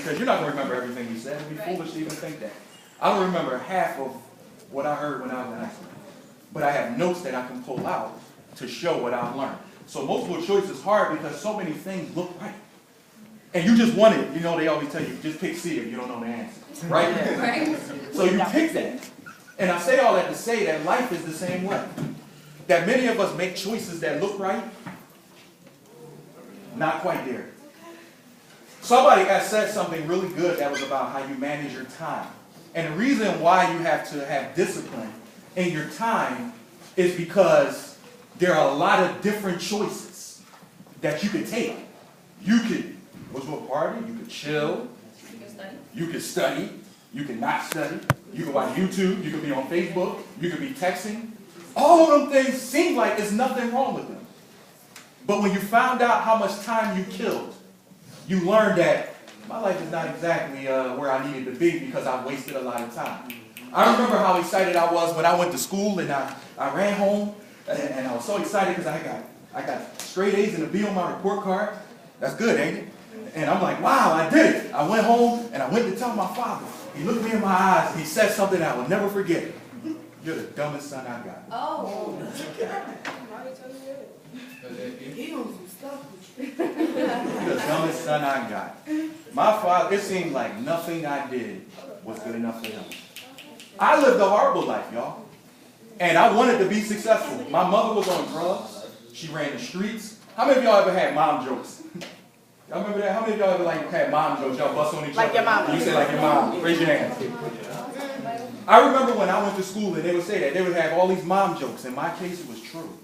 because you're not going to remember everything you said. It'd be foolish to even think that. I don't remember half of what I heard when I was in high school. But I have notes that I can pull out to show what I've learned. So multiple choice is hard because so many things look right. And you just want it. You know, they always tell you, just pick C if you don't know the answer. Right? Right. So you pick that. And I say all that to say that life is the same way. That many of us make choices that look right, not quite there. Somebody has said something really good that was about how you manage your time. And the reason why you have to have discipline in your time is because there are a lot of different choices that you could take. You could go to a party, you could chill, you could study, you could not study, you could watch YouTube, you could be on Facebook, you could be texting. All of them things seem like there's nothing wrong with them. But when you found out how much time you killed, you learned that my life is not exactly where I needed to be because I wasted a lot of time. I remember how excited I was when I went to school and I ran home and I was so excited because I got straight A's and a B on my report card. That's good, ain't it? And I'm like, wow, I did it. I went home and I went to tell my father. He looked me in my eyes and he said something I will never forget. You're the dumbest son I got. Oh. You're the dumbest son I got. My father, it seemed like nothing I did was good enough for him. I lived a horrible life, y'all. And I wanted to be successful. My mother was on drugs. She ran the streets. How many of y'all ever had mom jokes? Y'all remember that? How many of y'all ever had mom jokes? Y'all bust on each other? Like your mom. You say like your mom. Raise your hand. I remember when I went to school and they would say that. They would have all these mom jokes. In my case, it was true.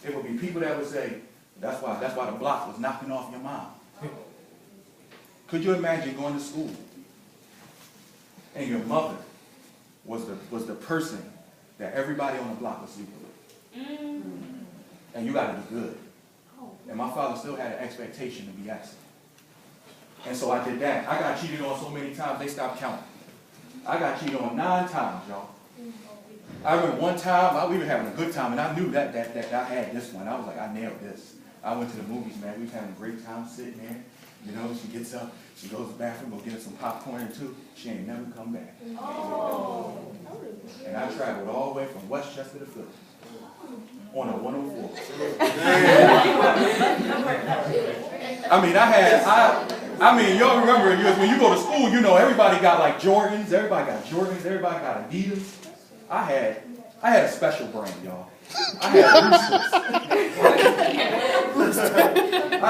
It would be people that would say, that's why the block was knocking off your mom. Could you imagine going to school and your mother was the person that everybody on the block was sleeping with? And you got to do good. And my father still had an expectation to be excellent. And so I did that. I got cheated on so many times, they stopped counting. I got cheated on 9 times, y'all. I remember one time, we were having a good time, and I knew that I had this one. I was like, I nailed this. I went to the movies, man. We was having a great time sitting there. You know, she gets up, she goes to the bathroom, go get her some popcorn or two. She ain't never come back. Oh. And I traveled all the way from Westchester to Philly on a 104. I mean, y'all remember when you go to school, you know, everybody got like Jordans, everybody got Adidas. I had a special brand, y'all. I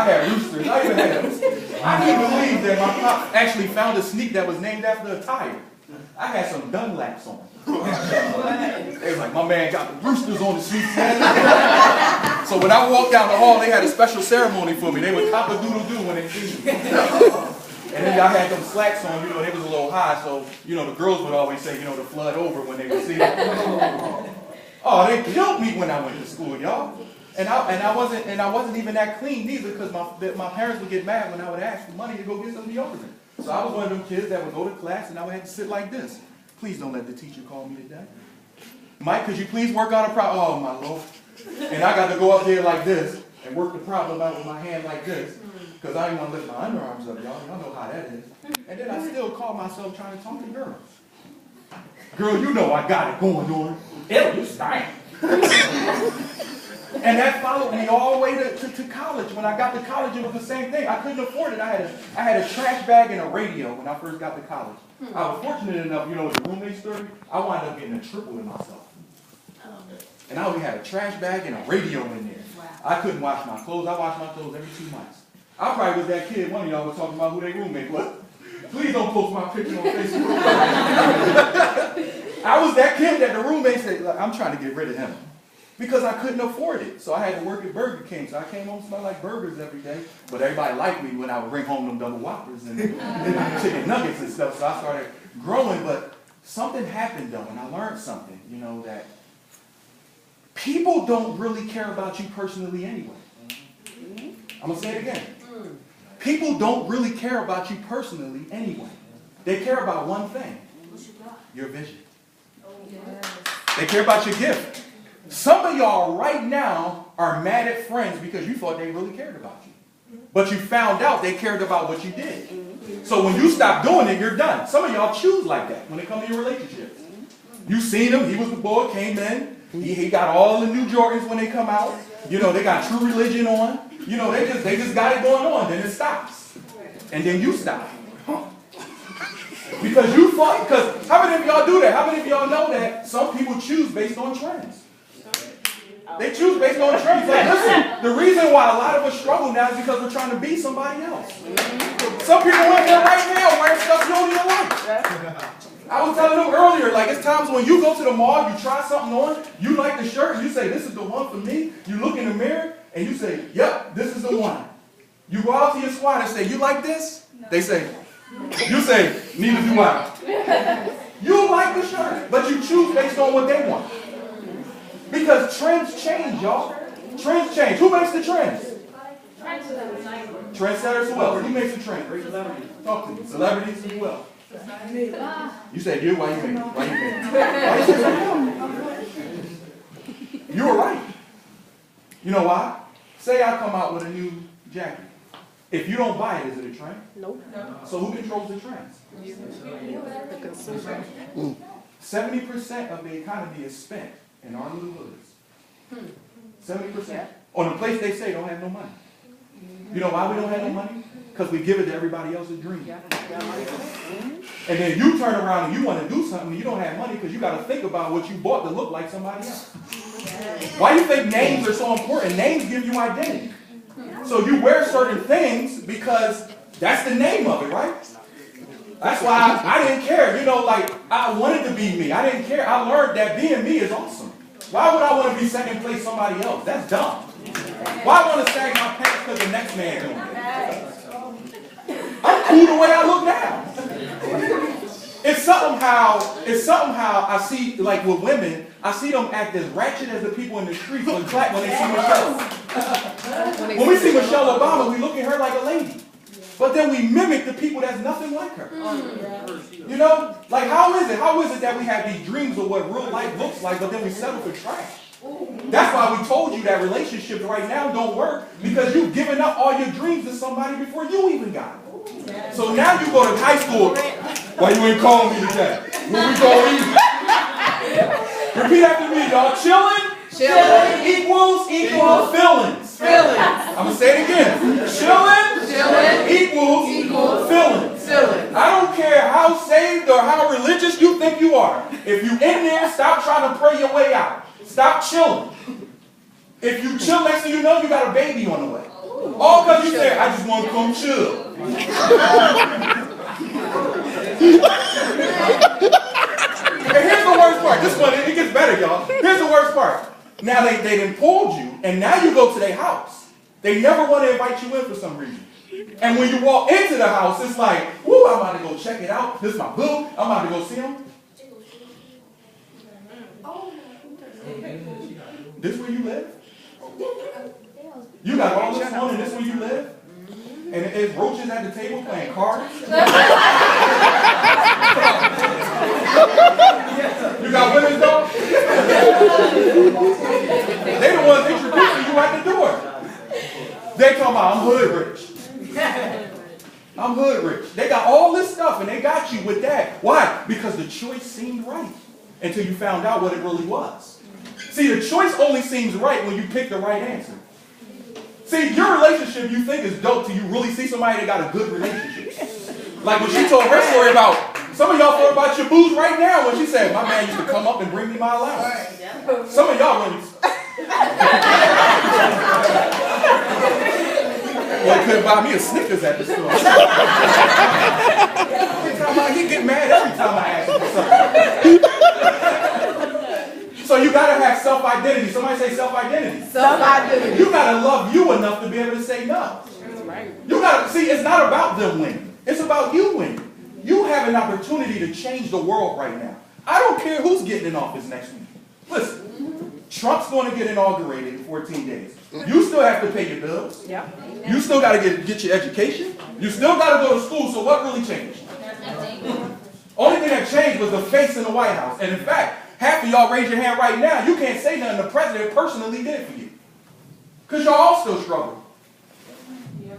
had Roosters. I didn't believe that my pop actually found a sneak that was named after a tire. I had some Dunlaps on. They was like, my man got the Roosters on the sneak. So when I walked down the hall, they had a special ceremony for me. They would cock-a-doodle-doo when they see me. And then I had them slacks on, you know, they was a little high, so, you know, the girls would always say, you know, to flood over when they would see me. Oh, they killed me when I went to school, y'all. And I wasn't even that clean neither, because my parents would get mad when I would ask for money to go get some deodorant. So I was one of them kids that would go to class and I would have to sit like this. Please don't let the teacher call me today. Mike, could you please work on a problem? Oh, my Lord. And I got to go up there like this and work the problem out with my hand like this, because I didn't want to lift my underarms up, y'all. Y'all know how that is. And then I still call myself trying to talk to girls. Girl, you know I got it going on. Ew, you stink. And that followed me all the way to college. When I got to college, it was the same thing. I couldn't afford it. I had a trash bag and a radio when I first got to college. I was fortunate enough, you know, with the roommate story, I wound up getting a triple to myself. And I only had a trash bag and a radio in there. I couldn't wash my clothes. I washed my clothes every 2 months. I probably was that kid. One of y'all was talking about who their roommate was. Please don't post my picture on Facebook. I was that kid that the roommate said, I'm trying to get rid of him. Because I couldn't afford it. So I had to work at Burger King. So I came home smelling like burgers every day. But everybody liked me when I would bring home them double whoppers and chicken nuggets and stuff. So I started growing. But something happened though, and I learned something, you know, that people don't really care about you personally anyway. I'm going to say it again. People don't really care about you personally anyway. They care about one thing. Your vision. They care about your gift. Some of y'all right now are mad at friends because you thought they really cared about you. But you found out they cared about what you did. So So when you stop doing it, you're done. Some of y'all choose like that when it comes to your relationships. You seen him, he was the boy, came in, he got all the new Jordans when they come out. You know, they got True Religion on. You know, they just got it going on, then it stops. And then you stop. Because you fought, because how many of y'all do that? How many of y'all know that some people choose based on trends? They choose based on trends. Like, listen, the reason why a lot of us struggle now is because we're trying to be somebody else. Some people in there right now wearing stuff you don't even like. I was telling them earlier, like, it's times when you go to the mall, you try something on, you like the shirt, and you say, this is the one for me. You look in the mirror, and you say, yep, this is the one. You go out to your squad and say, you like this? They say, you say, neither do I. You like the shirt, but you choose based on what they want. Because trends change, y'all. Trends change. Who makes the trends? Trendsetters. Who else? Who makes the trends? Talk to me. Celebrities as well. You said you? Why you make it? Why you make it? You were right. You know why? Say I come out with a new jacket. If you don't buy it, is it a trend? Nope. So who controls the trends? The consumer. 70% of the economy is spent in our little hoods. 70%. On a place they say don't have no money. You know why we don't have no money? Because we give it to everybody else's dream. And then you turn around and you want to do something and you don't have money because you got to think about what you bought to look like somebody else. Why do you think names are so important? Names give you identity. So you wear certain things because that's the name of it, right? That's why I didn't care. You know, like, I wanted to be me. I didn't care. I learned that being me is awesome. Why would I want to be second place somebody else? That's dumb. Why want to sag my pants because the next man doing it? I'm cool the way I look now. It's somehow I see, like with women, I see them act as ratchet as the people in the streets when they see Michelle. When we see Michelle Obama, we look at her like a lady. But then we mimic the people that's nothing like her. You know? Like, how is it that we have these dreams of what real life looks like, but then we settle for trash? That's why we told you that relationships right now don't work, because you've given up all your dreams to somebody before you even got it. So now you go to high school. Why you ain't calling me today? When we go eat? Repeat after me, y'all. Chilling equals feelings. I'm going to say it again. Chilling equals feelings. I don't care how saved or how religious you think you are. If you in there, stop trying to pray your way out. Stop chilling. If you chill, next thing you know, you got a baby on the way. All because you say, I just want to come chill. And here's the worst part. This one, it gets better, y'all. Here's the worst part. Now they done pulled you, and now you go to their house. They never want to invite you in for some reason. And when you walk into the house, it's like, woo, I'm about to go check it out. This is my boo. I'm about to go see him. This where you live? You got all this fun and this where you live? And it's roaches at the table playing cards? You got women's dogs? They the ones introducing you at the door. They talking about, I'm hood rich. I'm hood rich. They got all this stuff and they got you with that. Why? Because the choice seemed right until you found out what it really was. See, the choice only seems right when you pick the right answer. See, your relationship you think is dope till you really see somebody that got a good relationship. Like when she told her story about, some of y'all thought about your booze right now when she said, my man used to come up and bring me my allowance. Some of y'all really... Well, he couldn't buy me a Snickers at the store. He get mad every time I ask him for something. So you gotta have self-identity. Somebody say self-identity. Self-identity. You gotta love you enough to be able to say no. You gotta see. It's not about them winning. It's about you winning. You have an opportunity to change the world right now. I don't care who's getting in office next week. Listen, Trump's going to get inaugurated in 14 days. You still have to pay your bills. You still got to get your education. You still got to go to school. So what really changed? Only thing that changed was the face in the White House. And in fact, half of y'all raise your hand right now. You can't say nothing the president personally did for you. Because y'all all still struggle.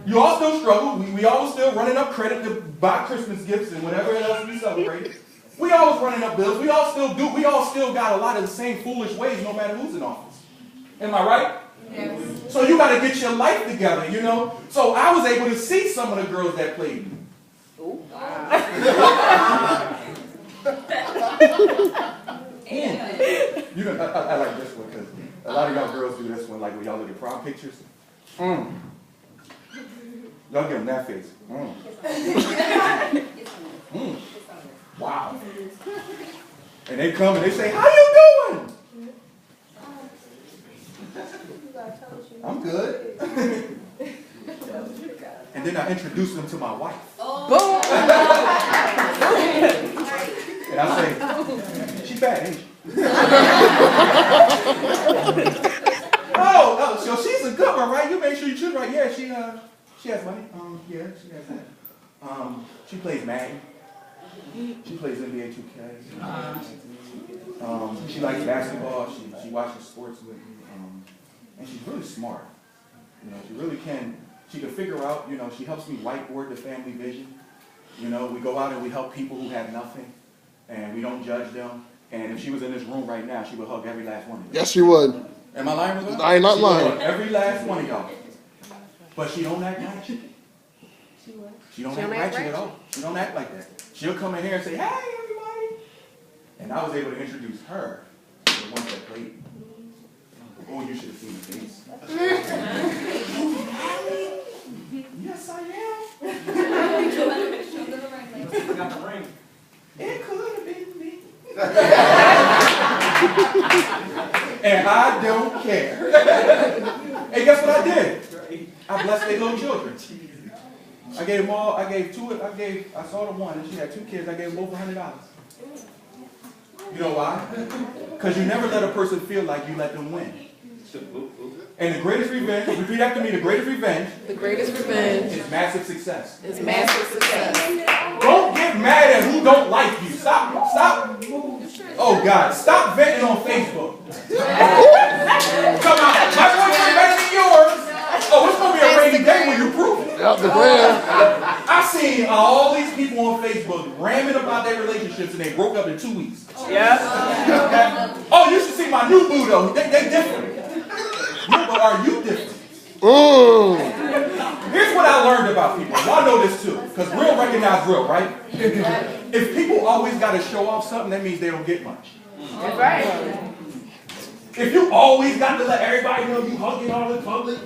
You all still struggle. We all still running up credit to buy Christmas gifts and whatever else we celebrate. We always running up bills. We all still do. We all still got a lot of the same foolish ways no matter who's in office. Am I right? Yes. So you got to get your life together, you know. So I was able to see some of the girls that played me. Ooh. Wow. You know, I like this one because a lot of y'all girls do this one, like when y'all look at prom pictures. Y'all give them that face. Wow. And they come and they say, "How you doing?" I'm good. And then I introduce them to my wife. Oh. And I say, "She bad, ain't she?" Oh, so she's a good one, right? You make sure you choose right. Yeah, she has money. Yeah, she has that. She plays Madden. She plays NBA 2K. She likes basketball. She watches sports with me. And she's really smart. You know, she really can. She can figure out. You know, she helps me whiteboard the family vision. You know, we go out and we help people who have nothing, and we don't judge them. And if she was in this room right now, she would hug every last one of you. Yes, she would. Am I lying with her? I ain't not lying. Hug every last one of y'all. But she don't act ratchet. She don't act ratchet at all. She don't act like that. She'll come in here and say, "Hey, everybody." And I was able to introduce her to the ones that played. Oh, you should have seen the face. Yes, I am. It could have been me. And I don't care. Hey, guess what I did? I blessed their little children. I gave them all, I saw the one and she had 2 kids, I gave them both $100. You know why? Because you never let a person feel like you let them win. And the greatest revenge, repeat after me, the greatest revenge. The greatest revenge is massive success. Is massive success. Don't get mad at who don't like you. Stop. Oh God, stop venting on Facebook. Come on, my boyfriend better than yours. Oh, it's gonna be a rainy day when you prove it. Out the ground. I've seen all these people on Facebook ramming about their relationships and they broke up in 2 weeks. Yeah. Oh, you should see my new boo though. They different. Yeah, but are you different? Here's what I learned about people. Y'all know this too, because real recognize real, right? If people always got to show off something, that means they don't get much. That's right. If you always got to let everybody know you hugging all in public,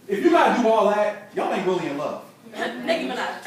if you got to do all that, y'all ain't really in love. Nicki Minaj.